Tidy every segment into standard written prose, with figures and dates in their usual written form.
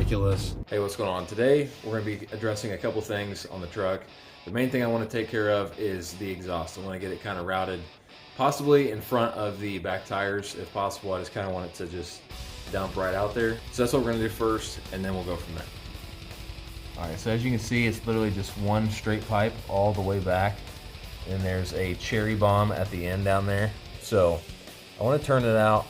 ridiculous. Hey, what's going on? Today we're going to be addressing a couple things on the truck. The main thing I want to take care of is the exhaust. I want to get it kind of routed, possibly in front of the back tires if possible. I just kind of want it to just dump right out there. So that's what we're going to do first, and then we'll go from there. All right, so as you can see, it's literally just one straight pipe all the way back, and there's a cherry bomb at the end down there. So I want to turn it out,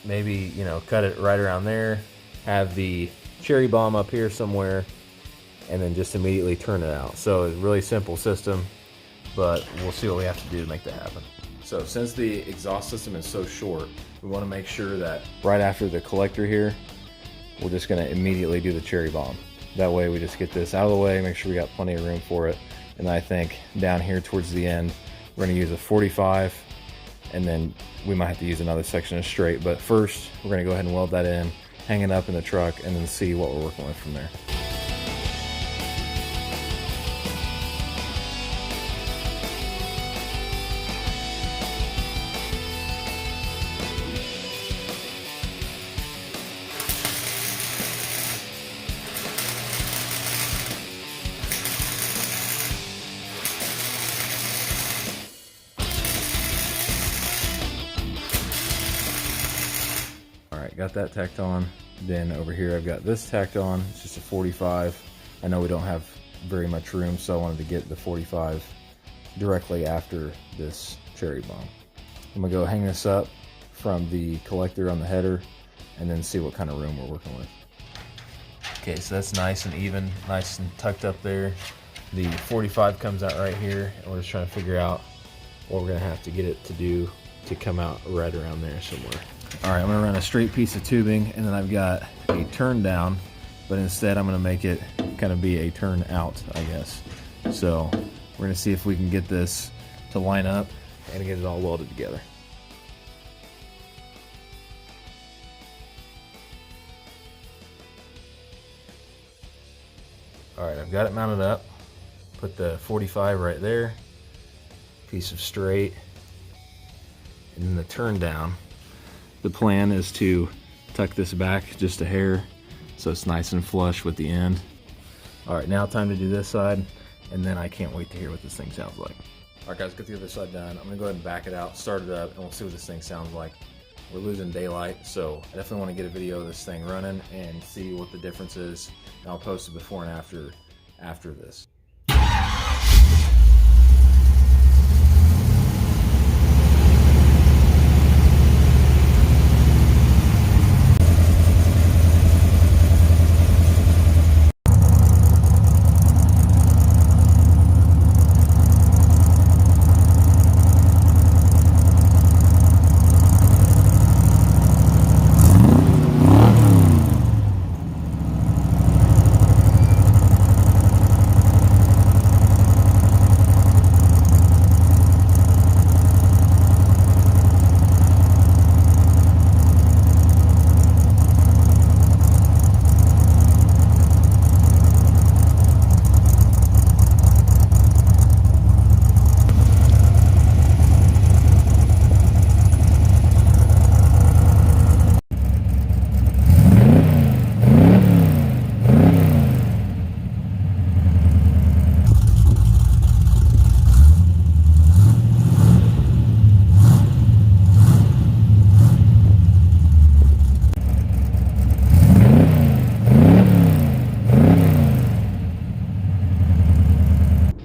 maybe, you know, cut it right around there, have the cherry bomb up here somewhere, and then just immediately turn it out. So it's a really simple system, but we'll see what we have to do to make that happen. So since the exhaust system is so short, we want to make sure that Right after the collector here, we're just going to immediately do the cherry bomb. That way we just get this out of the way, make sure we got plenty of room for it. And I think down here towards the end, we're going to use a 45, and then we might have to use another section of straight. But first, we're going to go ahead and weld that in, hang it up in the truck, and then see what we're working with from there. Alright, got that tacked on. Then over here I've got this tacked on. It's just a 45. I know we don't have very much room, so I wanted to get the 45 directly after this cherry bomb. I'm gonna go hang this up from the collector on the header and then see what kind of room we're working with. Okay, so that's nice and even, nice and tucked up there. The 45 comes out right here, and we're just trying to figure out what we're gonna have to get it to do to come out right around there somewhere. All right, I'm gonna run a straight piece of tubing, and then I've got a turn down, but instead I'm gonna make it kind of be a turn out, I guess. So we're gonna see if we can get this to line up and get it all welded together. All right, I've got it mounted up. Put the 45 right there, piece of straight, and then the turn down. The plan is to tuck this back just a hair so it's nice and flush with the end. All right, now time to do this side, and then I can't wait to hear what this thing sounds like. All right, guys, get the other side done. I'm gonna go ahead and back it out, start it up, and we'll see what this thing sounds like. We're losing daylight, so I definitely want to get a video of this thing running and see what the difference is. And I'll post it before and after this.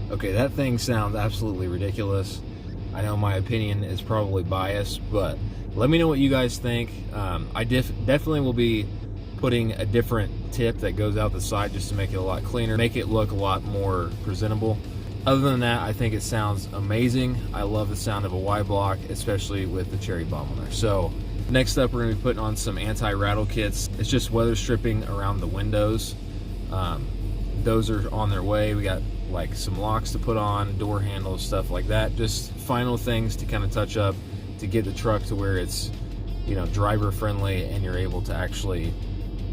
Okay, that thing sounds absolutely ridiculous. I know my opinion is probably biased, but let me know what you guys think. I definitely will be putting a different tip that goes out the side just to make it a lot cleaner, make it look a lot more presentable. Other than that, I think it sounds amazing. I love the sound of a Y-block, especially with the cherry bomb on there. So next up, we're gonna be putting on some anti-rattle kits. It's just weather stripping around the windows. Those are on their way. We got like some locks to put on, door handles, stuff like that. Just final things to kind of touch up to get the truck to where it's, you know, driver friendly and you're able to actually,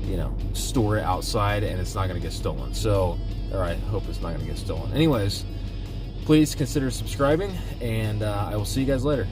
you know, store it outside and it's not going to get stolen. So, or I hope it's not going to get stolen. Anyways, please consider subscribing, and I will see you guys later.